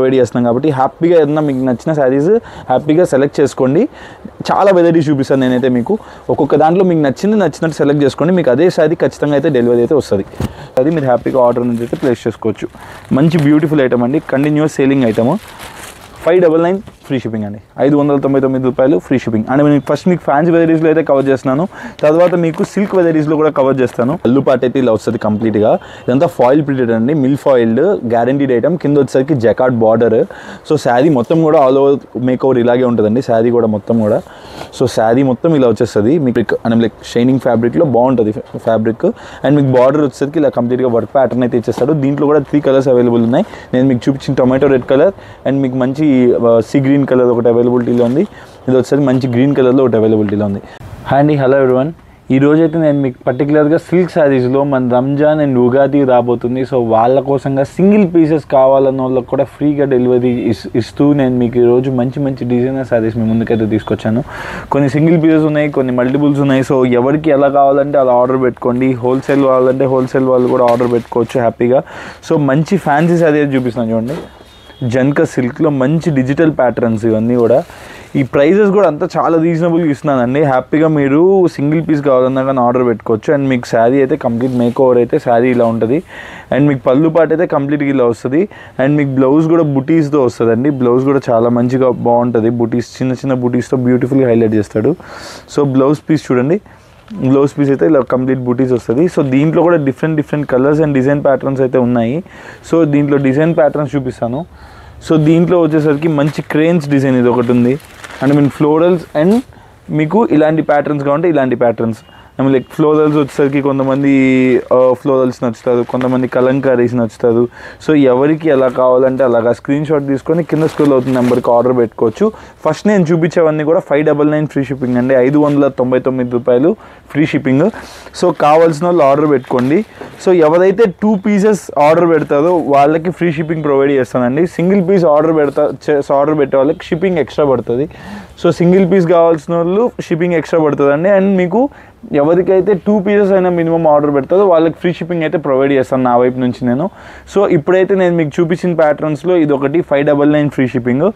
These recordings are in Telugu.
ప్రొవైడ్ చేస్తున్నాం కాబట్టి హ్యాపీగా ఏదన్నా మీకు నచ్చిన శారీస్ హ్యాపీగా సెలెక్ట్ చేసుకోండి. చాలా వెరైటీస్ చూపిస్తాను నేనైతే మీకు. ఒక్కొక్క దాంట్లో మీకు నచ్చినట్టు సెలెక్ట్ చేసుకోండి. మీకు అదే శారీ ఖచ్చితంగా అయితే డెలివరీ అయితే వస్తుంది. అది మీరు హ్యాపీగా ఆర్డర్ నుంచి అయితే ప్లేస్ చేసుకోవచ్చు. మంచి బ్యూటిఫుల్ ఐటమ్ అండి, continuous selling item. 599 free shipping అండి, 599 రూపాయలు ఫ్రీ షిప్పింగ్. అండ్ నేను ఫస్ట్ మీకు ఫ్యాన్సీ వెరైటీస్లో అయితే కవర్ చేస్తున్నాను, తర్వాత మీకు సిల్క్ వెరైటీస్లో కూడా కవర్ చేస్తాను. పళ్ళు పార్ట్ అయితే ఇలా వస్తుంది కంప్లీట్గా. ఇదంతా ఫాయిల్ ప్రింటెడ్ అండి, మిల్ ఫాయిల్డ్ గ్యారంటీడ్ ఐటమ్. కింద వచ్చేసరికి జకార్డ్ బార్డర్. సో శారీ మొత్తం కూడా ఆల్ ఓవర్ మేక్ ఓవర్ ఇలాగే ఉంటుందండి. శారీ కూడా మొత్తం కూడా సో శారీ మొత్తం ఇలా వచ్చేస్తుంది మీకు. అండ్ లైక్ షైనింగ్ ఫ్యాబ్రిక్లో బాగుంటుంది ఫ్యాబ్రిక్. అండ్ మీకు బార్డర్ వచ్చేసరికి ఇలా కంప్లీట్గా వర్క్ ప్యాటర్న్ అయితే ఇచ్చేస్తాడు. దీంట్లో కూడా 3 కలర్స్ అవైలబుల్ ఉన్నాయి. నేను మీకు చూపించిన టొమాటో రెడ్ కలర్ అండ్ మీకు మంచి సీ గ్రీన్ కలర్ ఒకటి అవైలబిలిటీలో ఉంది. ఇది వచ్చేసరికి మంచి గ్రీన్ కలర్లో ఒకటి అవైలబిలిటీలో ఉంది. హాయ్ అండి, హలో ఎవ్రీవన్. ఈ రోజైతే నేను మీకు పర్టికులర్గా సిల్క్ శారీస్లో మన రంజాన్ అండ్ ఉగాది రాబోతుంది. సో వాళ్ళ కోసంగా సింగిల్ పీసెస్ కావాలన్న వాళ్ళకి కూడా ఫ్రీగా డెలివరీ ఇస్తూ నేను మీకు ఈరోజు మంచి డిజైనర్ శారీస్ మీ ముందుకైతే తీసుకొచ్చాను. కొన్ని సింగిల్ పీసెస్ ఉన్నాయి, కొన్ని మల్టిపుల్స్ ఉన్నాయి. సో ఎవరికి ఎలా కావాలంటే అలా ఆర్డర్ పెట్టుకోండి. హోల్సేల్ కావాలంటే హోల్సేల్ వాళ్ళు కూడా ఆర్డర్ పెట్టుకోవచ్చు హ్యాపీగా. సో మంచి ఫ్యాన్సీ శారీ చూపిస్తున్నాను చూడండి, జన్కా సిల్క్లో మంచి డిజిటల్ ప్యాటర్న్స్ ఇవన్నీ కూడా. ఈ ప్రైజెస్ కూడా అంతా చాలా రీజనబుల్గా ఇస్తున్నానండి. హ్యాపీగా మీరు సింగిల్ పీస్ కావాలన్నా కానీ ఆర్డర్ పెట్టుకోవచ్చు. అండ్ మీకు శారీ అయితే కంప్లీట్ మేక్ ఓవర్ అయితే శారీ ఇలా ఉంటుంది. అండ్ మీకు పళ్ళు పాటు అయితే కంప్లీట్గా ఇలా వస్తుంది. అండ్ మీకు బ్లౌజ్ కూడా బుటీస్తో వస్తుందండి. బ్లౌజ్ కూడా చాలా మంచిగా బాగుంటుంది. బుటీస్ చిన్న బుటీస్తో బ్యూటిఫుల్గా హైలైట్ చేస్తాడు. సో బ్లౌజ్ పీస్ చూడండి, బ్లౌజ్ పీస్ అయితే ఇలా కంప్లీట్ బూటీస్ వస్తుంది. సో దీంట్లో కూడా different colours and design patterns అయితే ఉన్నాయి. సో దీంట్లో డిజైన్ ప్యాటర్న్స్ చూపిస్తాను. సో దీంట్లో వచ్చేసరికి మంచి క్రేన్స్ డిజైన్ ఇది ఒకటి ఉంది. అండ్ మీన్ ఫ్లోరల్స్ అండ్ మీకు ఇలాంటి ప్యాటర్న్స్ కావాలంటే ఇలాంటి ప్యాటర్న్స్. లైక్ ఫ్లోరల్స్ వచ్చేసరికి కొంతమంది ఫ్లోరల్స్ నచ్చుతారు, కొంతమంది కలంకారీస్ నచ్చుతారు. సో ఎవరికి ఎలా కావాలంటే అలాగా స్క్రీన్ షాట్ తీసుకొని కింద స్క్రోల్ అవుతున్న నెంబర్కి ఆర్డర్ పెట్టుకోవచ్చు. ఫస్ట్ నేను చూపించేవన్నీ కూడా 599 ఫ్రీ షిప్పింగ్ అండి, 599 రూపాయలు ఫ్రీ షిప్పింగ్. సో కావాల్సిన వాళ్ళు ఆర్డర్ పెట్టుకోండి. సో ఎవరైతే 2 పీసెస్ ఆర్డర్ పెడతారో వాళ్ళకి ఫ్రీ షిప్పింగ్ ప్రొవైడ్ చేస్తానండి. సింగిల్ పీస్ ఆర్డర్ పెట్టే వాళ్ళకి షిప్పింగ్ ఎక్స్ట్రా పడుతుంది. సో సింగిల్ పీస్ కావాల్సిన వాళ్ళు షిప్పింగ్ ఎక్స్ట్రా పడుతుందండి. అండ్ మీకు ఎవరికైతే 2 పీసెస్ అయినా మినిమం ఆర్డర్ పెడతారో వాళ్ళకి ఫ్రీ షిప్పింగ్ అయితే ప్రొవైడ్ చేస్తాను నా వైపు నుంచి నేను. సో ఇప్పుడైతే నేను మీకు చూపించిన ప్యాటర్న్స్లో ఇది ఒకటి 599 ఫ్రీ షిప్పింగ్.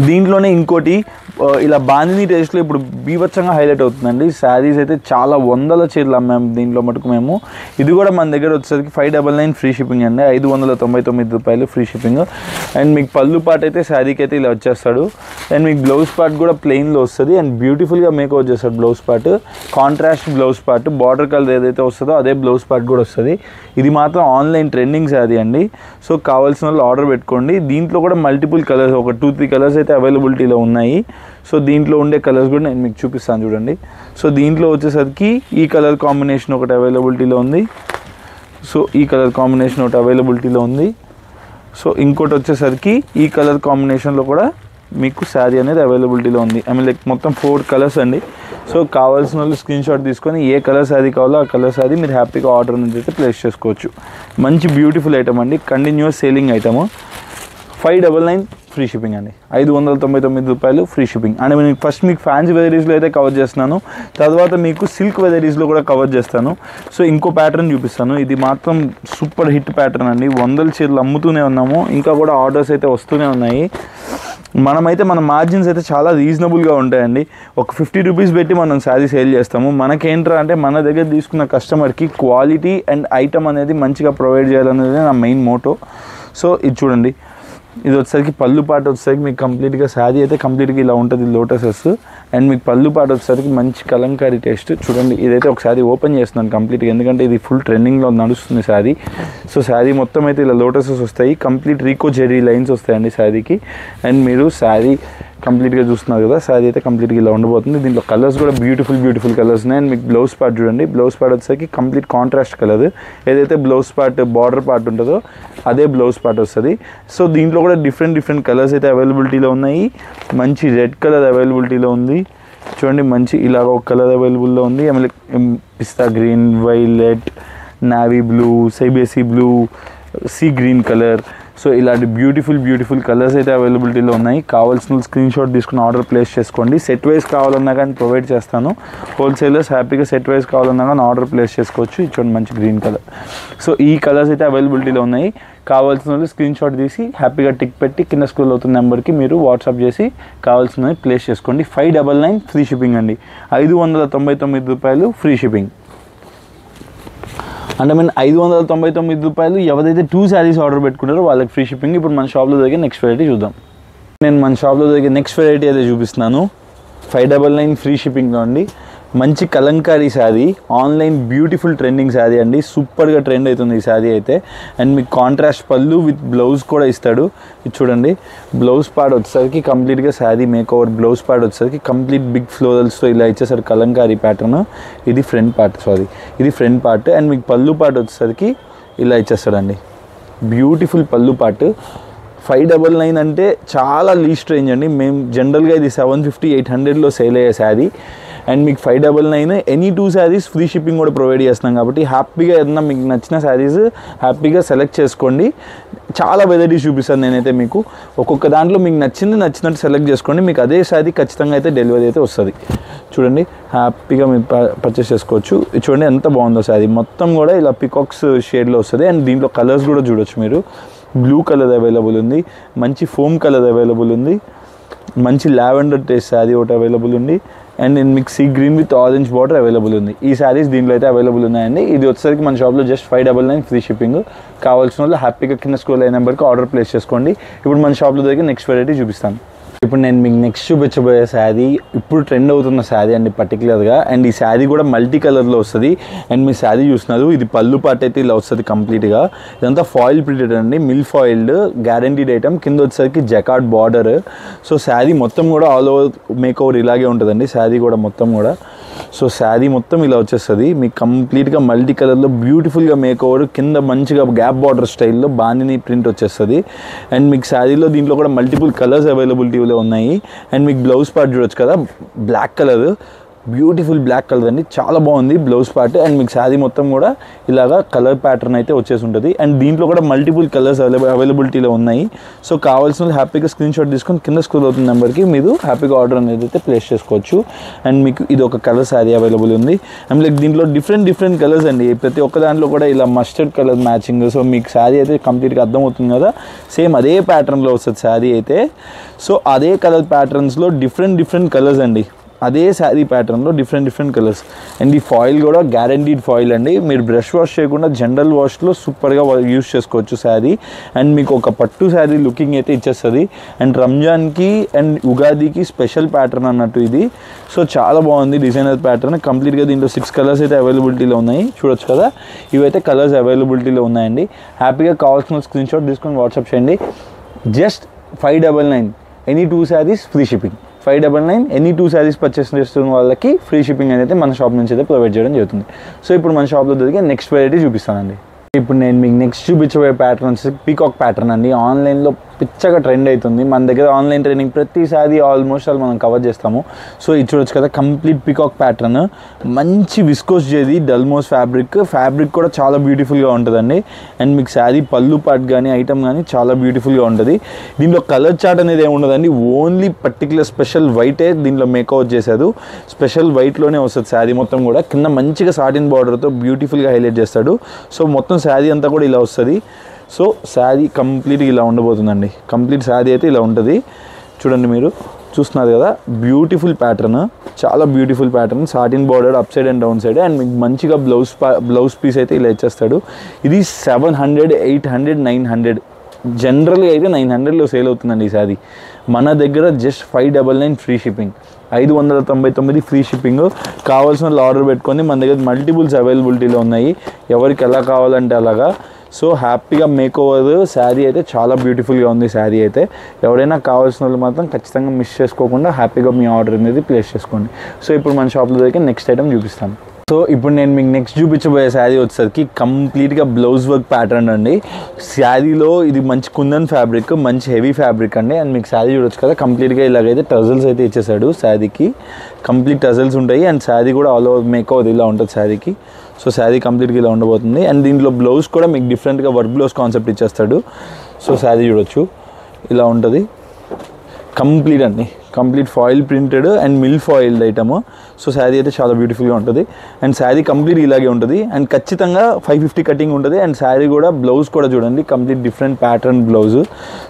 దీంట్లోనే ఇంకోటి ఇలా బాందిని టేస్ట్లో ఇప్పుడు బీభత్సంగా హైలైట్ అవుతుందండి. శారీస్ అయితే చాలా వందల చీరలు అమ్మాము దీంట్లో మటుకు మేము. ఇది కూడా మన దగ్గర వచ్చేసరికి 599 ఫ్రీ షిప్పింగ్ అండి, 599 రూపాయలు ఫ్రీ షిప్పింగ్. అండ్ మీకు పళ్ళు పార్ట్ అయితే శారీకి అయితే ఇలా వచ్చేస్తాడు. అండ్ మీకు బ్లౌజ్ పార్ట్ కూడా ప్లెయిన్లో వస్తుంది. అండ్ బ్యూటిఫుల్గా మేకప్ చేస్తాడు blouse part. Contrast blouse part, border colour ఏదైతే వస్తుందో అదే బ్లౌజ్ పార్ట్ కూడా వస్తుంది. ఇది మాత్రం ఆన్లైన్ ట్రెండింగ్ శారీ అండి. సో కావాల్సిన వాళ్ళు ఆర్డర్ పెట్టుకోండి. దీంట్లో కూడా మల్టిపుల్ కలర్స్, ఒక 2-3 కలర్స్ అయితే అవైలబిలిటీలో ఉన్నాయి. సో దీంట్లో ఉండే కలర్స్ కూడా నేను మీకు చూపిస్తాను చూడండి. సో దీంట్లో వచ్చేసరికి ఈ కలర్ కాంబినేషన్ ఒకటి అవైలబిలిటీలో ఉంది. సో ఈ కలర్ కాంబినేషన్ ఒకటి అవైలబిలిటీలో ఉంది. సో ఇంకోటి వచ్చేసరికి ఈ కలర్ కాంబినేషన్లో కూడా మీకు శారీ అనేది అవైలబిలిటీలో ఉంది. లైక్ మొత్తం 4 కలర్స్ అండి. సో కావాల్సిన వాళ్ళు స్క్రీన్ షాట్ తీసుకొని ఏ కలర్ శారీ కావాలో ఆ కలర్ శారీ మీరు హ్యాపీగా ఆర్డర్ నుంచి అయితే ప్లేస్ చేసుకోవచ్చు. మంచి బ్యూటిఫుల్ ఐటమ్ అండి, continuous selling item. 599 free shipping అండి, 599 రూపాయలు ఫ్రీ షిప్పింగ్. అండ్ నేను ఫస్ట్ మీకు ఫ్యాన్సీ వెరైటీస్లో అయితే కవర్ చేస్తున్నాను, తర్వాత మీకు సిల్క్ వెరైటీస్లో కూడా కవర్ చేస్తాను. సో ఇంకో ప్యాటర్న్ చూపిస్తాను. ఇది మాత్రం సూపర్ హిట్ ప్యాటర్న్ అండి, 100 చీరలు అమ్ముతూనే ఉన్నాము, ఇంకా కూడా ఆర్డర్స్ అయితే వస్తూనే ఉన్నాయి. మనమైతే మన మార్జిన్స్ అయితే చాలా రీజనబుల్గా ఉంటాయండి. ఒక 50 రూపీస్ పెట్టి మనం శారీ సేల్ చేస్తాము. మనకేంట్రా అంటే మన దగ్గర తీసుకున్న కస్టమర్కి క్వాలిటీ అండ్ ఐటమ్ అనేది మంచిగా ప్రొవైడ్ చేయాలనేది నా మెయిన్ మోటో. సో ఇది చూడండి, ఇది వచ్చేసరికి పళ్ళు పాట వచ్చేసరికి మీకు కంప్లీట్గా శారీ అయితే కంప్లీట్గా ఇలా ఉంటుంది లోటసెస్. అండ్ మీకు పళ్ళు పాట వచ్చేసరికి మంచి కలంకారీ టేస్ట్ చూడండి. ఇదైతే ఒక శారీ ఓపెన్ చేస్తున్నాను కంప్లీట్గా, ఎందుకంటే ఇది ఫుల్ ట్రెండింగ్లో నడుస్తుంది శారీ. సో శారీ మొత్తం అయితే ఇలా లోటసెస్ వస్తాయి, కంప్లీట్ రీకో జెరీ లైన్స్ వస్తాయండి శారీకి. అండ్ మీరు శారీ కంప్లీట్గా చూస్తున్నారు కదా, శారీ అయితే కంప్లీట్గా ఇలా ఉండబోతుంది. దీంట్లో కలర్స్ కూడా బ్యూటిఫుల్ కలర్స్ ఉన్నాయి. అండ్ మీకు బ్లౌజ్ పార్ట్ చూడండి, బ్లౌజ్ పార్ట్ వచ్చేసరికి కంప్లీట్ కాంట్రాస్ట్ కలర్, ఏదైతే బ్లౌజ్ పార్ట్ బార్డర్ పార్ట్ ఉంటుందో అదే బ్లౌజ్ పార్ట్ వస్తుంది. సో దీంట్లో కూడా డిఫరెంట్ కలర్స్ అయితే అవైలబిలిటీలో ఉన్నాయి. మంచి రెడ్ కలర్ అవైలబిలిటీలో ఉంది చూడండి, మంచి ఇలాగ ఒక కలర్ అవైలబుల్లో ఉంది. Pista green, violet, navy blue, సైబేసీ blue, sea green colour. So ఇలాంటి బ్యూటిఫుల్ కలర్స్ అయితే అవైలబిలిటీలో ఉన్నాయి. కావాల్సిన స్క్రీన్ షాట్ తీసుకుని ఆర్డర్ ప్లేస్ చేసుకోండి. సెట్ వైజ్ కావాలన్నా కానీ ప్రొవైడ్ చేస్తాను. హోల్సేలర్స్ హ్యాపీగా సెట్ వైజ్ కావాలన్నా కానీ ఆర్డర్ ప్లేస్ చేసుకోవచ్చు. ఇచ్చోండి మంచి గ్రీన్ కలర్. సో ఈ కలర్స్ అయితే అవైలబిలిటీలో ఉన్నాయి. కావాల్సిన వాళ్ళు స్క్రీన్ షాట్ తీసి హ్యాపీగా టిక్ పెట్టి కింద స్క్రోల్ అవుతున్న నెంబర్కి మీరు వాట్సాప్ చేసి కావాల్సినవి ప్లేస్ చేసుకోండి. 599 ఫ్రీ షిప్పింగ్ అండి. 599 రూపాయలు ఫ్రీ షిప్పింగ్. అంటే మీరు 599 రూపాయలు ఎవరైతే 2 శారీస్ ఆర్డర్ పెట్టుకుంటారో వాళ్ళకి ఫ్రీ షిప్పింగ్. ఇప్పుడు మన షాప్లో దొరికే నెక్స్ట్ వెరైటీ చూద్దాం. నేను మన షాప్లో దొరికే నెక్స్ట్ వెరైటీ అయితే చూపిస్తున్నాను. 599 ఫ్రీ షిప్పింగ్లో అండి. మంచి Kalamkari sari, online beautiful trending sari అండి. సూపర్గా ట్రెండ్ అవుతుంది ఈ శారీ అయితే. అండ్ మీకు కాంట్రాస్ట్ పళ్ళు విత్ బ్లౌజ్ కూడా ఇస్తాడు. ఇది చూడండి, బ్లౌజ్ పార్ట్ వచ్చేసరికి కంప్లీట్గా sari make over blouse part వచ్చేసరికి కంప్లీట్ బిగ్ ఫ్లోరల్స్తో ఇలా ఇచ్చేసరికి కలంకారీ ప్యాటర్న్. ఇది ఫ్రంట్ పార్ట్ అండ్ మీకు పళ్ళు పార్ట్ వచ్చేసరికి ఇలా ఇచ్చేస్తాడండి. బ్యూటిఫుల్ పళ్ళు పార్ట్. 599 అంటే చాలా లీస్ట్ రేంజ్ అండి. మేము జనరల్గా ఇది 750-800లో సేల్ అయ్యే శారీ. అండ్ మీకు 599 ఎనీ 2 శారీస్ ఫ్రీ షిప్పింగ్ కూడా ప్రొవైడ్ చేస్తున్నాం కాబట్టి హ్యాపీగా ఏదన్నా మీకు నచ్చిన శారీస్ హ్యాపీగా సెలెక్ట్ చేసుకోండి. చాలా వెరైటీస్ చూపిస్తాను నేనైతే మీకు. ఒక్కొక్క దాంట్లో మీకు నచ్చినట్టు సెలెక్ట్ చేసుకోండి. మీకు అదే శారీ ఖచ్చితంగా అయితే డెలివరీ అయితే వస్తుంది. చూడండి, హ్యాపీగా మీరు పర్చేస్ చేసుకోవచ్చు. చూడండి ఎంత బాగుందో శారీ. మొత్తం కూడా ఇలా పికాక్స్ షేడ్లో వస్తుంది. అండ్ దీంట్లో కలర్స్ కూడా చూడొచ్చు మీరు. బ్లూ కలర్ అవైలబుల్ ఉంది, మంచి ఫోమ్ కలర్ అవైలబుల్ ఉంది, మంచి లావెండర్ టేస్ట్ శారీ ఒకటి అవైలబుల్ ఉంది. అండ్ మీకు sea green with orange border available ఉంది. ఈ శారీస్ దీంట్లో అయితే అవైలబుల్ ఉన్నాయండి. ఇది వచ్చేసరికి మన షాప్లో జస్ట్ 599 ఫ్రీ షిప్పింగ్. కావాల్సిన వాళ్ళు హ్యాపీగా కింద స్క్రోల్ అయిన నెంబర్కి ఆర్డర్ ప్లేస్ చేసుకోండి. ఇప్పుడు మన షాప్లో దగ్గర నెక్స్ట్ వెరైటీ చూపిస్తాను. ఇప్పుడు నేను మీకు నెక్స్ట్ చూపించబోయే శారీ ఇప్పుడు ట్రెండ్ అవుతున్న శారీ అండి పర్టికులర్గా. అండ్ ఈ శారీ కూడా మల్టీ కలర్లో వస్తుంది. అండ్ మీ శారీ చూస్తున్నారు, ఇది పళ్ళు పార్ట్ అయితే ఇలా వస్తుంది కంప్లీట్గా. ఇదంతా ఫాయిల్ ప్రింటెడ్ అండి, మిల్ ఫాయిల్డ్ గ్యారంటీడ్ ఐటమ్. కింద వచ్చేసరికి జకార్డ్ బార్డర్. సో శారీ మొత్తం కూడా ఆల్ ఓవర్ మేక్ ఓవర్ ఇలాగే ఉంటుందండి. శారీ కూడా మొత్తం కూడా సో శారీ మొత్తం ఇలా వచ్చేస్తుంది మీకు కంప్లీట్గా మల్టీ కలర్లో బ్యూటిఫుల్గా మేక్ ఓవర్. కింద మంచిగా గ్యాప్ బార్డర్ స్టైల్లో బాందిని ప్రింట్ వచ్చేస్తుంది. అండ్ మీకు శారీలో దీంట్లో కూడా మల్టిపుల్ కలర్స్ అవైలబిలిటీలో ఉన్నాయి. అండ్ మీకు బ్లౌజ్ పార్ట్ చూడొచ్చు కదా, black colour, beautiful black colour అండి. చాలా బాగుంది బ్లౌజ్ పార్ట్. అండ్ మీకు శారీ మొత్తం కూడా ఇలాగా కలర్ ప్యాటర్న్ అయితే వచ్చేసి ఉంటుంది. అండ్ దీంట్లో కూడా మల్టిపుల్ కలర్స్ అవైలబిలిటీలో ఉన్నాయి. సో కావాల్సిన హ్యాపీగా స్క్రీన్ షాట్ తీసుకొని కింద స్క్రోల్ అవుతున్న నెంబర్కి మీరు హ్యాపీగా ఆర్డర్ అనేది అయితే ప్లేస్ చేసుకోవచ్చు. అండ్ మీకు ఇది ఒక కలర్ శారీ అవైలబుల్ ఉంది. అండ్ లైక్ దీంట్లో డిఫరెంట్ కలర్స్ అండి. ప్రతి ఒక్క దాంట్లో కూడా ఇలా మస్టర్డ్ కలర్ మ్యాచింగ్. సో మీకు శారీ అయితే కంప్లీట్గా అర్థమవుతుంది కదా, సేమ్ అదే ప్యాటర్న్లో వస్తుంది శారీ అయితే. సో అదే కలర్ ప్యాటర్న్స్లో డిఫరెంట్ కలర్స్ అండి. అదే శారీ ప్యాటర్న్లో డిఫరెంట్ కలర్స్. అండ్ ఈ ఫాయిల్ కూడా గ్యారంటీడ్ ఫాయిల్ అండి. మీరు బ్రష్ వాష్ చేయకుండా జనరల్ వాష్లో సూపర్గా యూస్ చేసుకోవచ్చు శారీ. అండ్ మీకు ఒక పట్టు శారీ లుకింగ్ అయితే ఇచ్చేస్తుంది. అండ్ రంజాన్కి అండ్ ఉగాదికి స్పెషల్ ప్యాటర్న్ అన్నట్టు ఇది. సో చాలా బాగుంది డిజైనర్ ప్యాటర్న్. కంప్లీట్గా దీంట్లో 6 కలర్స్ అయితే అవైలబిలిటీలో ఉన్నాయి. చూడొచ్చు కదా, ఇవైతే కలర్స్ అవైలబిలిటీలో ఉన్నాయండి. హ్యాపీగా కావాల్సిన స్క్రీన్ షాట్ తీసుకొని వాట్సాప్ చేయండి. Just 599 any 2 saris free shipping. 599 any 2 saris purchase చేస్తున్న వాళ్ళకి ఫ్రీ షిప్పింగ్ అనేది మన షాప్ నుంచి అయితే ప్రొవైడ్ చేయడం జరుగుతుంది. సో ఇప్పుడు మన షాప్లో దొరికే నెక్స్ట్ వెరైటీ చూపిస్తానండి. ఇప్పుడు నేను మీకు నెక్స్ట్ చూపించబోయే ప్యాటర్న్ వచ్చి పీకాక్ ప్యాటర్న్ అండి. ఆన్లైన్లో పిచ్చగా ట్రెండ్ అవుతుంది. మన దగ్గర ఆన్లైన్ ట్రైనింగ్ ప్రతిసారి ఆల్మోస్ట్ ఆల్ మనం కవర్ చేస్తాము. సో ఇది చూడొచ్చు కదా, కంప్లీట్ పీకాక్ ప్యాటర్న్. మంచి విస్కోస్ చేది డల్మోస్ ఫ్యాబ్రిక్ కూడా చాలా బ్యూటిఫుల్గా ఉంటుందండి. అండ్ మీకు శారీ పళ్ళు పార్ట్ కానీ ఐటమ్ కానీ చాలా బ్యూటిఫుల్గా ఉంటుంది. దీంట్లో కలర్ చార్ట్ అనేది ఏమి ఉండదండి. ఓన్లీ పర్టికులర్ స్పెషల్ వైటే దీంట్లో మేకౌట్ చేశారు. స్పెషల్ వైట్లోనే వస్తుంది శారీ మొత్తం కూడా. కింద మంచిగా సాటిన్ బార్డర్తో బ్యూటిఫుల్గా హైలైట్ చేస్తాడు. సో మొత్తం శారీ అంతా కూడా ఇలా వస్తుంది. సో శారీ కంప్లీట్గా ఇలా ఉండబోతుందండి. కంప్లీట్ శారీ అయితే ఇలా ఉంటుంది. చూడండి, మీరు చూస్తున్నారు కదా, బ్యూటిఫుల్ ప్యాటర్న్, చాలా beautiful pattern. Satin border up side and down side. And మీకు మంచిగా బ్లౌజ్ పీస్ అయితే ఇలా ఇచ్చేస్తాడు. ఇది 700, 800, 900. జనరల్గా అయితే 900లో సేల్ అవుతుందండి ఈ శారీ. మన దగ్గర just 599 free shipping. 599 free shipping. కావాల్సిన వాళ్ళు ఆర్డర్ పెట్టుకొని మన దగ్గర మల్టిపుల్స్ అవైలబిలిటీలో ఉన్నాయి. ఎవరికి ఎలా కావాలంటే అలాగా. సో హ్యాపీగా మేక్ ఓవర్ శారీ అయితే చాలా బ్యూటిఫుల్గా ఉంది. శారీ అయితే ఎవరైనా కావాల్సిన వాళ్ళు మాత్రం ఖచ్చితంగా మిస్ చేసుకోకుండా హ్యాపీగా మీ ఆర్డర్ అనేది ప్లేస్ చేసుకోండి. సో ఇప్పుడు మన షాప్లో దగ్గర నెక్స్ట్ ఐటమ్ చూపిస్తాను. సో ఇప్పుడు నేను మీకు నెక్స్ట్ చూపించబోయే శారీ వచ్చేసరికి కంప్లీట్గా బ్లౌజ్ వర్క్ ప్యాటర్న్ అండి. శారీలో ఇది మంచి కుందన్ ఫ్యాబ్రిక్, మంచి హెవీ ఫ్యాబ్రిక్ అండి. అండ్ మీకు శారీ చూడొచ్చు కదా, కంప్లీట్గా ఇలాగైతే టజల్స్ అయితే ఇచ్చేసాడు శారీకి. కంప్లీట్ టజల్స్ ఉంటాయి. అండ్ శారీ కూడా ఆల్ ఓవర్ మేక్ ఓవర్ ఇలా ఉంటుంది శారీకి. సో శారీ కంప్లీట్గా ఇలా ఉండబోతుంది. అండ్ దీంట్లో బ్లౌజ్ కూడా మీకు డిఫరెంట్గా వర్క్ బ్లౌజ్ కాన్సెప్ట్ ఇచ్చేస్తాడు. సో శారీ చూడొచ్చు ఇలా ఉంటుంది. కంప్లీట్ అండి, complete foil printed and meal foiled item. So sari అయితే చాలా బ్యూటిఫుల్గా ఉంటుంది అండ్ శారీ కంప్లీట్ ఇలాగే ఉంటుంది అండ్ ఖచ్చితంగా 550 కటింగ్ ఉంటుంది అండ్ శారీ కూడా బ్లౌజ్ కూడా చూడండి complete different pattern blouse.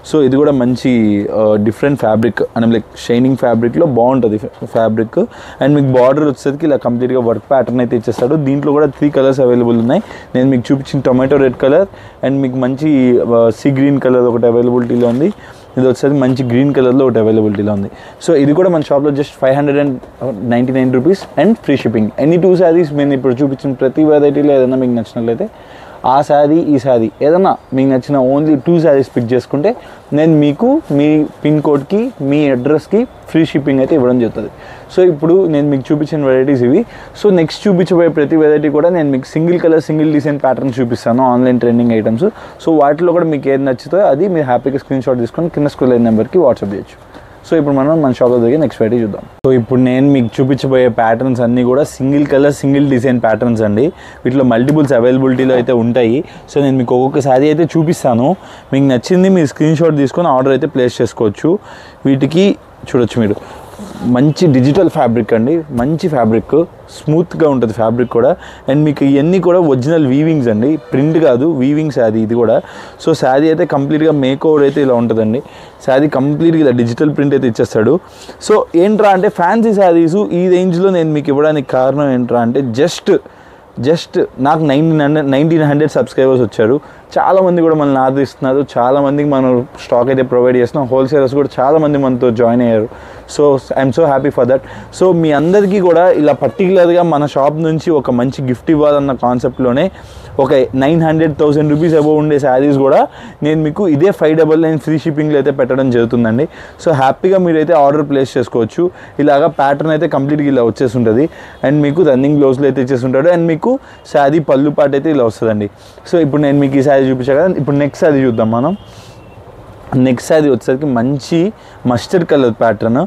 So ఇది కూడా మంచి డిఫరెంట్ ఫ్యాబ్రిక్ అంటే లైక్ షైనింగ్ ఫ్యాబ్రిక్లో బాగుంటుంది ఫ్యాబ్రిక్ అండ్ మీకు బార్డర్ వచ్చేసరికి ఇలా కంప్లీట్గా వర్క్ ప్యాటర్న్ అయితే ఇచ్చేస్తాడు. దీంట్లో కూడా 3 కలర్స్ అవైలబుల్ ఉన్నాయి. నేను మీకు చూపించిన టొమాటో రెడ్ కలర్ అండ్ మీకు మంచి సీ గ్రీన్ కలర్ ఒకటి అవైలబిలిటీలో ఉంది. ఇది వచ్చేది మంచి గ్రీన్ కలర్లో ఒకటి అవైలబిలిటీలో ఉంది. సో ఇది కూడా మన షాప్లో just 599 rupees and free shipping. Any 2 saris నేను ఇప్పుడు చూపించిన ప్రతి వెరైటీలో ఏదైనా మీకు నచ్చినట్లయితే ఆ శారీ ఈ శారీ ఏదైనా మీకు నచ్చిన ఓన్లీ 2 శారీస్ పిక్ చేసుకుంటే నేను మీకు మీ పిన్ కోడ్కి మీ అడ్రస్కి ఫ్రీ షిప్పింగ్ అయితే ఇవ్వడం జరుగుతుంది. సో ఇప్పుడు నేను మీకు చూపించిన వెరైటీస్ ఇవి. సో నెక్స్ట్ చూపించబోయే ప్రతి వెరైటీ కూడా నేను మీకు single colour single design patterns చూపిస్తాను ఆన్లైన్ ట్రెండింగ్ ఐటమ్స్. సో వాటిలో కూడా మీకు ఏది నచ్చుతో అది మీరు హ్యాపీగా స్క్రీన్ షాట్ తీసుకొని కింద స్క్రోల్ అయిన నెంబర్కి వాట్సాప్ చేయొచ్చు. సో ఇప్పుడు మనం మన షాప్లో దగ్గర నెక్స్ట్ వెరైటీ చూద్దాం. సో ఇప్పుడు నేను మీకు చూపించబోయే ప్యాటర్న్స్ అన్నీ కూడా single colour single design patterns అండి. వీటిలో మల్టిపుల్స్ అవైలబిలిటీలో అయితే ఉంటాయి. సో నేను మీకు ఒక్కొక్క శారీ అయితే చూపిస్తాను. మీకు నచ్చింది మీరు స్క్రీన్ షాట్ తీసుకొని ఆర్డర్ అయితే ప్లేస్ చేసుకోవచ్చు. వీటికి చూడొచ్చు మీరు మంచి డిజిటల్ ఫ్యాబ్రిక్ అండి, మంచి ఫ్యాబ్రిక్, స్మూత్గా ఉంటుంది ఫ్యాబ్రిక్ కూడా అండ్ మీకు ఇవన్నీ కూడా ఒరిజినల్ వీవింగ్స్ అండి, ప్రింట్ కాదు వీవింగ్ శారీ ఇది కూడా. సో శారీ అయితే కంప్లీట్గా మేక్ ఓవర్ అయితే ఇలా ఉంటుందండి. శారీ కంప్లీట్గా ఇలా డిజిటల్ ప్రింట్ అయితే ఇచ్చేస్తాడు. సో ఏంట్రా అంటే ఫ్యాన్సీ శారీస్ ఈ రేంజ్లో నేను మీకు ఇవ్వడానికి కారణం ఏంట్రా అంటే జస్ట్ నాకు 1900 సబ్స్క్రైబర్స్ వచ్చారు. చాలామంది కూడా మనల్ని ఆదరిస్తున్నారు, చాలామందికి మనం స్టాక్ అయితే ప్రొవైడ్ చేస్తున్నాం. హోల్సేలర్స్ కూడా చాలామంది మనతో జాయిన్ అయ్యారు. So I'm so happy for that. So మీ అందరికీ కూడా ఇలా పర్టికులర్గా మన షాప్ నుంచి ఒక మంచి గిఫ్ట్ ఇవ్వాలన్న కాన్సెప్ట్లోనే ఒక 900,000 రూపీస్ అబోవ్ ఉండే శారీస్ కూడా నేను మీకు ఇదే 599 ఫ్రీ షిప్పింగ్లో అయితే పెట్టడం జరుగుతుందండి. సో హ్యాపీగా మీరైతే ఆర్డర్ ప్లేస్ చేసుకోవచ్చు. ఇలాగా ప్యాటర్న్ అయితే కంప్లీట్గా ఇలా వచ్చేస్తుంటుంది అండ్ మీకు రన్నింగ్ బ్లౌజ్లో అయితే ఇచ్చేస్తుంటాడు అండ్ మీకు శారీ పళ్ళు పాటు అయితే ఇలా వస్తుందండి. సో ఇప్పుడు నేను మీకు ఈ శారీ చూపించాను కదా, ఇప్పుడు నెక్స్ట్ శారీ చూద్దాం మనం. నెక్స్ట్ శారీ వచ్చేసరికి మంచి మస్టర్డ్ కలర్ ప్యాటర్న్,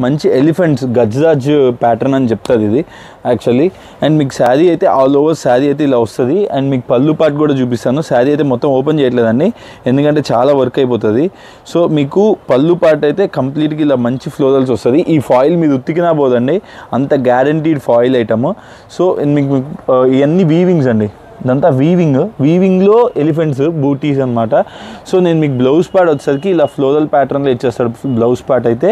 మంచి ఎలిఫెంట్స్ గజ్రాజ్ ప్యాటర్న్ అని చెప్తుంది ఇది యాక్చువల్లీ. అండ్ మీకు శారీ అయితే ఆల్ ఓవర్ శారీ అయితే ఇలా వస్తుంది అండ్ మీకు పళ్ళు పాటు కూడా చూపిస్తాను. శారీ అయితే మొత్తం ఓపెన్ చేయట్లేదండి ఎందుకంటే చాలా వర్క్ అయిపోతుంది. సో మీకు పళ్ళు పాటు అయితే కంప్లీట్గా ఇలా మంచి ఫ్లోరల్స్ వస్తుంది. ఈ ఫాయిల్ మీద ఉత్తికినా పోదండి, అంత గ్యారంటీడ్ ఫాయిల్ ఐటమ్. సో మీకు ఇవన్నీ వీవింగ్స్ అండి, ఇదంతా వీవింగ్లో ఎలిఫెంట్స్ బూటీస్ అనమాట. సో నేను మీకు బ్లౌజ్ పార్ట్ వచ్చేసరికి ఇలా ఫ్లోరల్ ప్యాటర్న్లో ఇచ్చేస్తాడు బ్లౌజ్ పార్ట్ అయితే.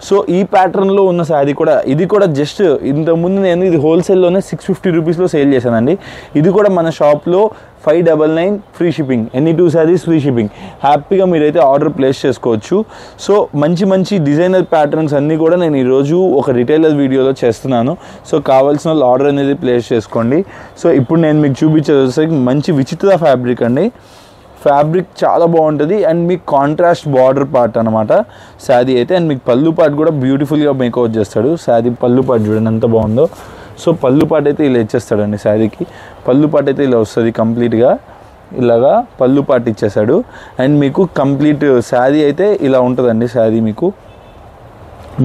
సో ఈ ప్యాటర్న్లో ఉన్న శారీ కూడా ఇది కూడా జస్ట్ ఇంతకుముందు నేను ఇది హోల్సేల్లోనే 650 రూపీస్లో సేల్ చేశానండి. ఇది కూడా మన షాప్లో 599 free shipping, any 2 saris free shipping. హ్యాపీగా మీరైతే ఆర్డర్ ప్లేస్ చేసుకోవచ్చు. సో మంచి డిజైనర్ ప్యాటర్న్స్ అన్నీ కూడా నేను ఈరోజు ఒక రిటైలర్ వీడియోలో చేస్తున్నాను. సో కావాల్సిన వాళ్ళు ఆర్డర్ అనేది ప్లేస్ చేసుకోండి. సో ఇప్పుడు నేను మీకు చూపించేసరికి మంచి విచిత్ర ఫ్యాబ్రిక్ అండి. ఫ్యాబ్రిక్ చాలా బాగుంటుంది అండ్ మీకు కాంట్రాస్ట్ బార్డర్ పార్ట్ అనమాట శారీ అయితే. అండ్ మీకు పళ్ళు పార్ట్ కూడా బ్యూటిఫుల్గా మేకౌట్ చేస్తాడు. శారీ పళ్ళు పార్ట్ చూడండి ఎంత బాగుందో. సో పళ్ళు పాటు అయితే ఇలా ఇచ్చేస్తాడండి శారీకి. పళ్ళు పాటు అయితే ఇలా వస్తుంది కంప్లీట్గా, ఇలాగా పళ్ళు పాటు ఇచ్చేసాడు అండ్ మీకు కంప్లీట్ శారీ అయితే ఇలా ఉంటుందండి. శారీ మీకు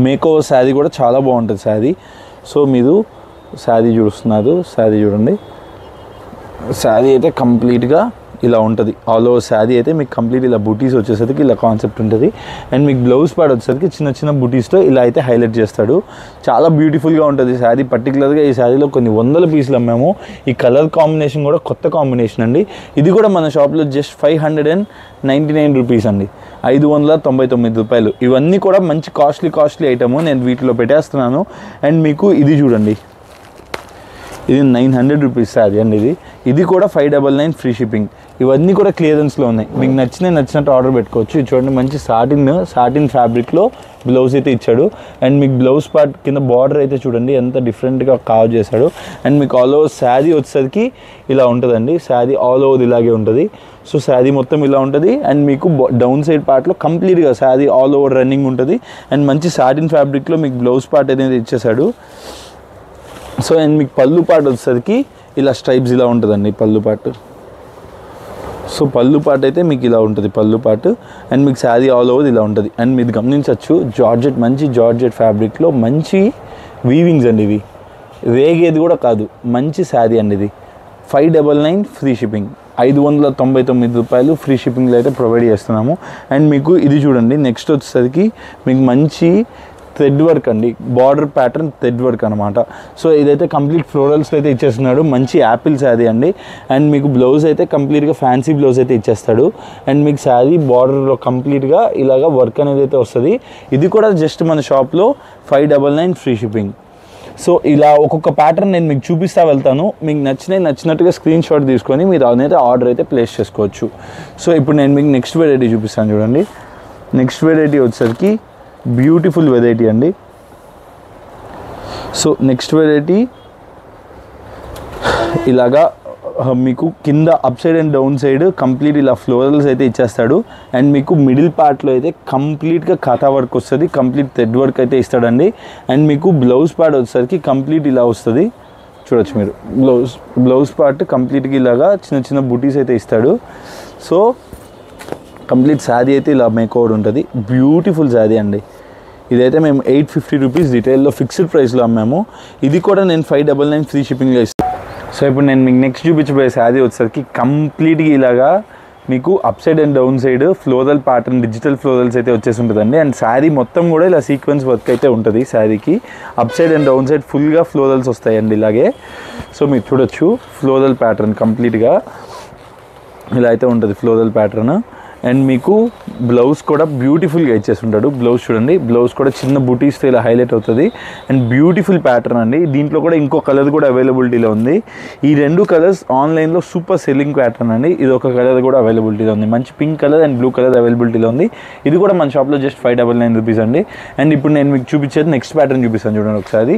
మేకోవర్ శారీ కూడా చాలా బాగుంటుంది శారీ. సో మీరు శారీ చూస్తున్నారు, శారీ చూడండి. శారీ అయితే కంప్లీట్గా ఇలా ఉంటుంది. ఆల్ ఓవర్ శారీ అయితే మీకు కంప్లీట్ ఇలా బూటీస్ వచ్చేసరికి ఇలా కాన్సెప్ట్ ఉంటుంది అండ్ మీకు బ్లౌజ్ పార్ట్ వచ్చేసరికి చిన్న బూటీస్తో ఇలా అయితే హైలైట్ చేస్తాడు. చాలా బ్యూటిఫుల్గా ఉంటుంది శారీ. పర్టికులర్గా ఈ శారీలో కొన్ని 100 పీసులు అమ్మాము. ఈ కలర్ కాంబినేషన్ కూడా కొత్త కాంబినేషన్ అండి. ఇది కూడా మన షాప్లో జస్ట్ 599 రూపీస్ అండి, 599 రూపాయలు. ఇవన్నీ కూడా మంచి కాస్ట్లీ ఐటమ్. నేను వీటిలో పెట్టేస్తున్నాను. అండ్ మీకు ఇది చూడండి, ఇది 900 రూపీస్ శారీ అండి. ఇది కూడా 599 ఫ్రీ షిప్పింగ్. ఇవన్నీ కూడా క్లియరెన్స్లో ఉన్నాయి. మీకు నచ్చినట్టు ఆర్డర్ పెట్టుకోవచ్చు. ఇది చూడండి మంచి సాటిన్ ఫ్యాబ్రిక్లో బ్లౌజ్ అయితే ఇచ్చాడు అండ్ మీకు బ్లౌజ్ పార్ట్ కింద బార్డర్ అయితే చూడండి ఎంత డిఫరెంట్గా కావ్ చేశాడు. అండ్ మీకు ఆల్ ఓవర్ శారీ వచ్చేసరికి ఇలా ఉంటుందండి. శారీ ఆల్ ఓవర్ ఇలాగే ఉంటుంది. సో శారీ మొత్తం ఇలా ఉంటుంది అండ్ మీకు డౌన్ సైడ్ పార్ట్లో కంప్లీట్గా శారీ ఆల్ ఓవర్ రన్నింగ్ ఉంటుంది అండ్ మంచి సాటిన్ ఫ్యాబ్రిక్లో మీకు బ్లౌజ్ పార్ట్ అనేది ఇచ్చేసాడు. సో అండ్ మీకు పళ్ళు పార్ట్ వచ్చేసరికి ఇలా స్ట్రైప్స్ ఇలా ఉంటుందండి పళ్ళు పార్ట్. సో పళ్ళు పార్ట్ అయితే మీకు ఇలా ఉంటుంది పళ్ళు పార్ట్ అండ్ మీకు శారీ ఆల్ ఓవర్ ఇలా ఉంటుంది. అండ్ మీరు గమనించవచ్చు మంచి జార్జెట్ ఫ్యాబ్రిక్లో మంచి వీవింగ్స్ అండి. ఇవి వేగేది కూడా కాదు, మంచి శారీ అండి. ఇది 599 ఫ్రీ షిప్పింగ్. 599 రూపాయలు ఫ్రీ షిప్పింగ్లో అయితే ప్రొవైడ్ చేస్తున్నాము. అండ్ మీకు ఇది చూడండి, నెక్స్ట్ వచ్చేసరికి మీకు మంచి థ్రెడ్ వర్క్ అండి, బార్డర్ ప్యాటర్న్ థ్రెడ్ వర్క్ అనమాట. సో ఇదైతే కంప్లీట్ ఫ్లోరల్స్లో అయితే ఇచ్చేస్తున్నాడు, మంచి యాపిల్ శారీ అండి. అండ్ మీకు బ్లౌజ్ అయితే కంప్లీట్గా ఫ్యాన్సీ బ్లౌజ్ అయితే ఇచ్చేస్తాడు. అండ్ మీకు శారీ బార్డర్లో కంప్లీట్గా ఇలాగా వర్క్ అనేది అయితే వస్తుంది. ఇది కూడా జస్ట్ మన షాప్లో 599 ఫ్రీ షిప్పింగ్. సో ఇలా ఒక్కొక్క ప్యాటర్న్ నేను మీకు చూపిస్తూ వెళ్తాను. మీకు నచ్చినట్టుగా స్క్రీన్ షాట్ తీసుకొని మీరు అనేది ఆర్డర్ అయితే ప్లేస్ చేసుకోవచ్చు. సో ఇప్పుడు నేను మీకు నెక్స్ట్ వెరైటీ చూపిస్తాను చూడండి. నెక్స్ట్ వెరైటీ వచ్చేసరికి బ్యూటిఫుల్ వెరైటీ అండి. సో నెక్స్ట్ వెరైటీ ఇలాగా మీకు కింద up side and down side complete ఇలా ఫ్లోరల్స్ అయితే ఇచ్చేస్తాడు. అండ్ మీకు మిడిల్ పార్ట్లో అయితే కంప్లీట్గా కథా వర్క్ వస్తుంది, కంప్లీట్ థ్రెడ్ వర్క్ అయితే ఇస్తాడండి. అండ్ మీకు బ్లౌజ్ పార్ట్ వచ్చేసరికి కంప్లీట్ ఇలా వస్తుంది, చూడొచ్చు మీరు. బ్లౌజ్ పార్ట్ కంప్లీట్గా ఇలాగా చిన్న చిన్న బుటీస్ అయితే ఇస్తాడు. సో కంప్లీట్ శారీ అయితే ఇలా మేకోవర్ ఉంటుంది. బ్యూటిఫుల్ శారీ అండి. ఇదైతే మేము 850 రూపీస్ రిటైల్లో ఫిక్స్డ్ ప్రైస్లో అమ్మాము. ఇది కూడా నేను 599 ఫ్రీ షిప్పింగ్లో ఇస్తాను. సో ఇప్పుడు నేను మీకు నెక్స్ట్ చూపించబోయే శారీ వచ్చేసరికి కంప్లీట్గా ఇలాగా మీకు up side and down side floral pattern digital florals అయితే వచ్చేసి ఉంటుందండి. అండ్ శారీ మొత్తం కూడా ఇలా సీక్వెన్స్ వర్క్ అయితే ఉంటుంది. శారీకి up side and down side ఫుల్గా ఫ్లోరల్స్ వస్తాయండి ఇలాగే. సో మీరు చూడొచ్చు ఫ్లోరల్ ప్యాటర్న్ కంప్లీట్గా ఇలా అయితే ఉంటుంది ఫ్లోరల్ ప్యాటర్న్. అండ్ మీకు బ్లౌజ్ కూడా బ్యూటిఫుల్గా ఇచ్చేసి ఉంటాడు. బ్లౌజ్ చూడండి, బ్లౌజ్ కూడా చిన్న బుటీస్తో ఇలా హైలైట్ అవుతుంది. అండ్ బ్యూటిఫుల్ ప్యాటర్న్ అండి. దీంట్లో కూడా ఇంకో కలర్ కూడా అవైలబిలిటీలో ఉంది. ఈ రెండు కలర్స్ ఆన్లైన్లో సూపర్ సెల్లింగ్ ప్యాటర్న్ అండి. ఇది ఒక కలర్ కూడా అవైలబిలిటీలో ఉంది, మంచి pink colour and blue colour అవైలబిలిటీలో ఉంది. ఇది కూడా మన షాప్లో జస్ట్ 599 రూపీస్ అండి. అండ్ ఇప్పుడు నేను మీకు చూపించేది నెక్స్ట్ ప్యాటర్న్ చూపిస్తాను చూడండి ఒకసారి.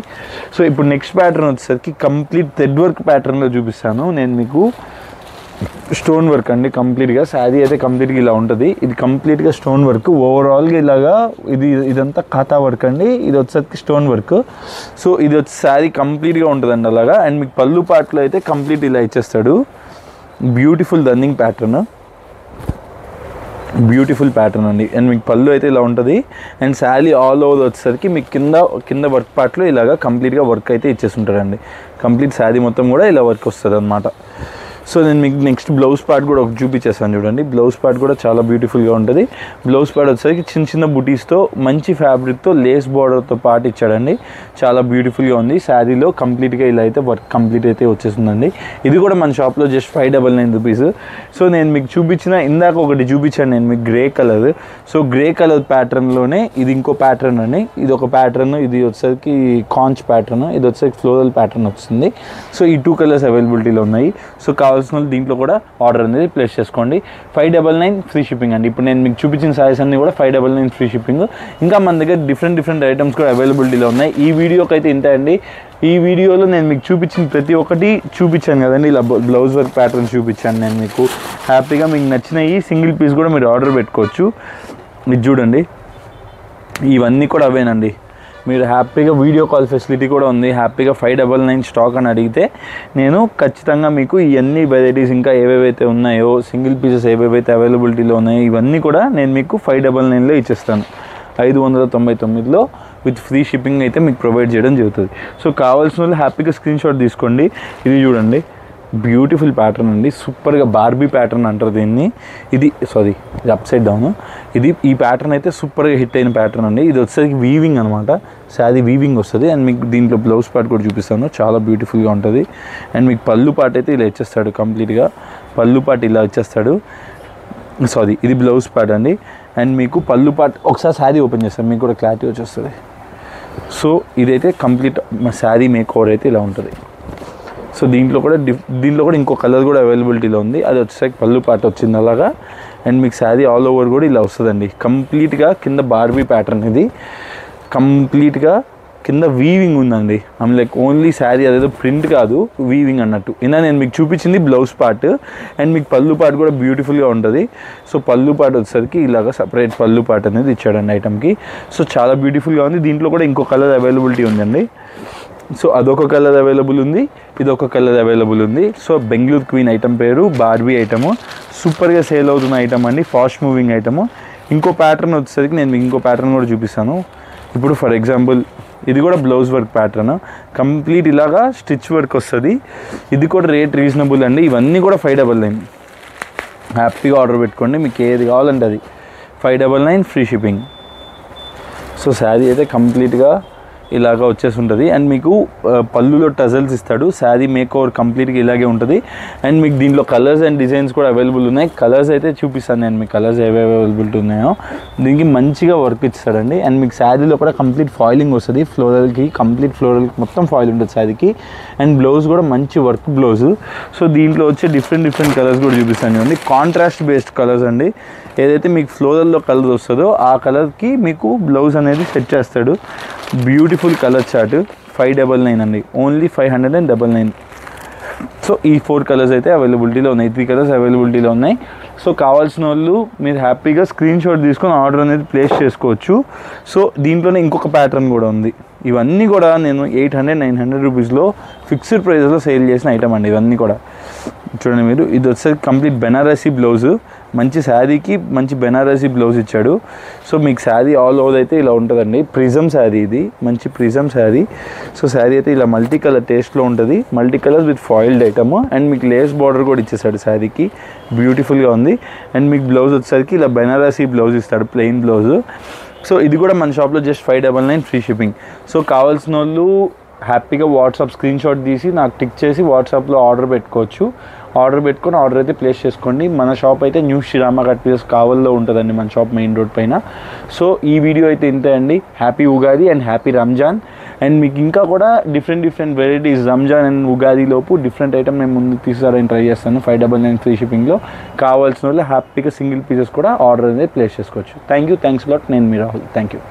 సో ఇప్పుడు నెక్స్ట్ ప్యాటర్న్ వచ్చేసరికి కంప్లీట్ థ్రెడ్ వర్క్ ప్యాటర్న్లో చూపిస్తాను నేను మీకు. స్టోన్ వర్క్ అండి కంప్లీట్గా. శారీ అయితే కంప్లీట్గా ఇలా ఉంటుంది. ఇది కంప్లీట్గా స్టోన్ వర్క్ ఓవరాల్గా ఇలాగా. ఇదంతా ఖాతా వర్క్ అండి. ఇది వచ్చేసరికి స్టోన్ వర్క్. సో ఇది వచ్చి శారీ కంప్లీట్గా ఉంటుందండి అలాగా. అండ్ మీకు పళ్ళు పార్ట్లో అయితే కంప్లీట్ ఇలా ఇచ్చేస్తాడు. Beautiful running pattern, beautiful pattern అండి. అండ్ మీకు పళ్ళు అయితే ఇలా ఉంటుంది. అండ్ శారీ ఆల్ ఓవర్ వచ్చేసరికి మీకు కింద వర్క్ పార్ట్లో ఇలాగా కంప్లీట్గా వర్క్ అయితే ఇచ్చేస్తుంటారండి. కంప్లీట్ శారీ మొత్తం కూడా ఇలా వర్క్ వస్తుంది అనమాట. సో నేను మీకు నెక్స్ట్ బ్లౌజ్ పార్ట్ కూడా ఒక చూపించేస్తాను చూడండి. బ్లౌజ్ పార్ట్ కూడా చాలా బ్యూటిఫుల్గా ఉంటుంది. బ్లౌజ్ పార్ట్ వచ్చేసరికి చిన్న చిన్న బుటీస్తో మంచి ఫ్యాబ్రిక్తో లేస్ బార్డర్తో పాటు ఇచ్చాడండి. చాలా బ్యూటిఫుల్గా ఉంది. శారీలో కంప్లీట్గా ఇలా అయితే వర్క్ కంప్లీట్ అయితే వచ్చేస్తుందండి. ఇది కూడా మన షాప్లో జస్ట్ 599 రూపీస్. సో నేను మీకు ఇందాక ఒకటి చూపించాను నేను మీకు grey colour. So grey colour ప్యాటర్న్లోనే ఇది ఇంకో ప్యాటర్న్ అండి. ఇది ఒక ప్యాటర్న్, ఇది వచ్చేసరికి కాంచ్ ప్యాటర్న్, ఇది వచ్చేసరికి ఫ్లోరల్ ప్యాటర్న్ వస్తుంది. సో ఈ 2 కలర్స్ అవైలబిలిటీలో ఉన్నాయి. సో కావాల్సిన దీంట్లో కూడా ఆర్డర్ అనేది ప్లేస్ చేసుకోండి. 599 ఫ్రీ షిప్పింగ్ అండి. ఇప్పుడు నేను మీకు చూపించిన సారీస్ అన్ని కూడా 599 ఫ్రీ షిప్పింగ్. ఇంకా మన దగ్గర డిఫరెంట్ ఐటమ్స్ కూడా అవైలబిలిటీలో ఉన్నాయి. ఈ వీడియోకి అయితే ఇంతే అండి. ఈ వీడియోలో నేను మీకు చూపించిన ప్రతి ఒక్కటి చూపించాను కదండి. ఇలా బ్లౌజ్ వర్క్ ప్యాటర్న్ చూపించాను నేను మీకు. హ్యాపీగా మీకు నచ్చిన ఈ సింగిల్ పీస్ కూడా మీరు ఆర్డర్ పెట్టుకోవచ్చు. ఇది చూడండి, ఇవన్నీ కూడా అవేనండి. మీరు హ్యాపీగా వీడియో కాల్ ఫెసిలిటీ కూడా ఉంది. హ్యాపీగా 599 స్టాక్ అని అడిగితే నేను ఖచ్చితంగా మీకు ఇవన్నీ వెరైటీస్ ఇంకా ఏవేవైతే ఉన్నాయో సింగిల్ పీసెస్ ఏవేవైతే అవైలబిలిటీలో ఉన్నాయో ఇవన్నీ కూడా నేను మీకు 599లో ఇచ్చేస్తాను. 599లో విత్ ఫ్రీ షిప్పింగ్ అయితే మీకు ప్రొవైడ్ చేయడం జరుగుతుంది. సో కావాల్సిన వాళ్ళు హ్యాపీగా స్క్రీన్ షాట్ తీసుకోండి. ఇది చూడండి, బ్యూటిఫుల్ ప్యాటర్న్ అండి. సూపర్గా బార్బీ ప్యాటర్న్ అంటారు దీన్ని. ఇది అప్ సైడ్ డౌన్. ఈ ప్యాటర్న్ అయితే సూపర్గా హిట్ అయిన ప్యాటర్న్ అండి. ఇది వచ్చేసరికి వీవింగ్ అనమాట. శారీ వీవింగ్ వస్తుంది. అండ్ మీకు దీంట్లో బ్లౌజ్ పార్ట్ కూడా చూపిస్తాను, చాలా బ్యూటిఫుల్గా ఉంటుంది. అండ్ మీకు పళ్ళు పార్ట్ అయితే ఇలా ఇచ్చేస్తాడు కంప్లీట్గా. పళ్ళు పార్ట్ ఇలా ఇచ్చేస్తాడు. ఇది బ్లౌజ్ పార్ట్ అండి. అండ్ మీకు పళ్ళు పార్ట్ ఒకసారి శారీ ఓపెన్ చేస్తాను మీకు కూడా క్లారిటీ వచ్చేస్తుంది. సో ఇదైతే కంప్లీట్ శారీ మేక్ ఓవర్ అయితే ఇలా ఉంటుంది. సో దీంట్లో కూడా ఇంకో కలర్ కూడా అవైలబిలిటీలో ఉంది. అది వచ్చేసరికి పళ్ళు పార్ట్ వచ్చింది అలాగా. అండ్ మీకు శారీ ఆల్ ఓవర్ కూడా ఇలా వస్తుందండి. కంప్లీట్గా కింద బార్బీ ప్యాటర్న్. ఇది కంప్లీట్గా కింద వీవింగ్ ఉందండి. లైక్ ఓన్లీ శారీ అదేదో ప్రింట్ కాదు, వీవింగ్ అన్నట్టు. ఇలా నేను మీకు చూపించింది బ్లౌజ్ పార్ట్. అండ్ మీకు పళ్ళు పార్ట్ కూడా బ్యూటిఫుల్గా ఉంటుంది. సో పళ్ళు పార్ట్ వచ్చేసరికి ఇలాగ సపరేట్ పళ్ళు పార్ట్ అనేది ఇచ్చాడండి ఐటమ్కి. సో చాలా బ్యూటిఫుల్గా ఉంది. దీంట్లో కూడా ఇంకో కలర్ అవైలబిలిటీ ఉందండి. సో అదొక కలర్ అవైలబుల్ ఉంది, ఇదొక కలర్ అవైలబుల్ ఉంది. సో బెంగళూరు క్వీన్ ఐటమ్ పేరు బార్బీ ఐటము. సూపర్గా సేల్ అవుతున్న ఐటమ్ అండి, ఫాస్ట్ మూవింగ్ ఐటము. ఇంకో ప్యాటర్న్ వచ్చేసరికి నేను మీకు ఇంకో ప్యాటర్న్ కూడా చూపిస్తాను. ఇప్పుడు ఫర్ ఎగ్జాంపుల్ ఇది కూడా బ్లౌజ్ వర్క్ ప్యాటర్న్, కంప్లీట్ ఇలాగా స్టిచ్ వర్క్ వస్తుంది. ఇది కూడా రేట్ రీజనబుల్ అండి. ఇవన్నీ కూడా 599. హ్యాపీగా ఆర్డర్ పెట్టుకోండి. మీకు ఏది కావాలంటే అది 599 ఫ్రీ షిప్పింగ్. సో శారీ అయితే కంప్లీట్గా ఇలాగా వచ్చేసి ఉంటుంది. అండ్ మీకు పళ్ళులో టజల్స్ ఇస్తాడు. శారీ మేక్ ఓవర్ కంప్లీట్గా ఇలాగే ఉంటుంది. అండ్ మీకు దీంట్లో కలర్స్ అండ్ డిజైన్స్ కూడా అవైలబుల్ ఉన్నాయి. కలర్స్ అయితే చూపిస్తాను నేను మీకు, కలర్స్ ఏవే అవైలబిలిటీ ఉన్నాయో. దీనికి మంచిగా వర్క్ ఇస్తాడండి. అండ్ మీకు శారీలో కూడా కంప్లీట్ ఫాయిలింగ్ వస్తుంది. ఫ్లోరల్కి కంప్లీట్ ఫ్లోరల్కి మొత్తం ఫాయిల్ ఉంటుంది శారీకి. అండ్ బ్లౌజ్ కూడా మంచి వర్క్ బ్లౌజ్. సో దీంట్లో వచ్చే డిఫరెంట్ కలర్స్ కూడా చూపిస్తాను చూడండి. కాంట్రాస్ట్ బేస్డ్ కలర్స్ అండి. ఏదైతే మీకు ఫ్లోరల్లో కలర్ వస్తుందో ఆ కలర్కి మీకు బ్లౌజ్ అనేది సెట్ చేస్తాడు. Beautiful colour chart. 599 అండి, ఓన్లీ 599. సో ఈ 4 కలర్స్ అయితే అవైలబిలిటీలో ఉన్నాయి, 3 కలర్స్ అవైలబిలిటీలో ఉన్నాయి. సో కావాల్సిన వాళ్ళు మీరు హ్యాపీగా స్క్రీన్ షాట్ తీసుకొని ఆర్డర్ అనేది ప్లేస్ చేసుకోవచ్చు. సో దీంట్లోనే ఇంకొక ప్యాటర్న్ కూడా ఉంది. ఇవన్నీ కూడా నేను 800-900 రూపీస్లో ఫిక్స్డ్ ప్రైస్లో సేల్ చేసిన ఐటమ్ అండి. ఇవన్నీ కూడా చూడండి మీరు. ఇది వచ్చేసి కంప్లీట్ బెనారసీ బ్లౌజు. మంచి శారీకి మంచి బెనారసీ బ్లౌజ్ ఇచ్చాడు. సో మీకు శారీ ఆల్ ఓవర్ అయితే ఇలా ఉంటుందండి. ప్రిజమ్ శారీ, ఇది మంచి ప్రిజమ్ శారీ. సో శారీ అయితే ఇలా మల్టీ కలర్ టేస్ట్లో ఉంటుంది. Multi colours with foiled item. And మీకు లేస్ బార్డర్ కూడా ఇచ్చేసాడు శారీకి, బ్యూటిఫుల్గా ఉంది. అండ్ మీకు బ్లౌజ్ వచ్చేసరికి ఇలా బెనారసీ బ్లౌజ్ ఇస్తాడు, ప్లెయిన్ బ్లౌజ్. సో ఇది కూడా మన షాప్లో జస్ట్ 599 ఫ్రీ షిప్పింగ్. సో కావాల్సిన వాళ్ళు హ్యాపీగా వాట్సాప్ స్క్రీన్ షాట్ తీసి నాకు టిక్ చేసి వాట్సాప్లో ఆర్డర్ పెట్టుకోవచ్చు. ఆర్డర్ పెట్టుకొని ఆర్డర్ అయితే ప్లేస్ చేసుకోండి. మన షాప్ అయితే న్యూ శ్రీరామ కట్ పీస్ కావల్లో ఉంటుందండి, మన షాప్ మెయిన్ రోడ్ పైన. సో ఈ వీడియో అయితే ఇంతే అండి. Happy Ugadi and happy Ramzan. And మీకు ఇంకా కూడా different varieties Ramzan and Ugadi లోపు డిఫరెంట్ ఐటమ్ నేను ముందుకు తీసుకురావడానికి ట్రై చేస్తాను. 599 ఫ్రీ షిప్పింగ్లో. కావాల్సిన వాళ్ళు హ్యాపీగా సింగిల్ పీసెస్ కూడా ఆర్డర్ అనేది ప్లేస్ చేసుకోవచ్చు. Thanks lot. నేను మీ రాహుల్. Thank you.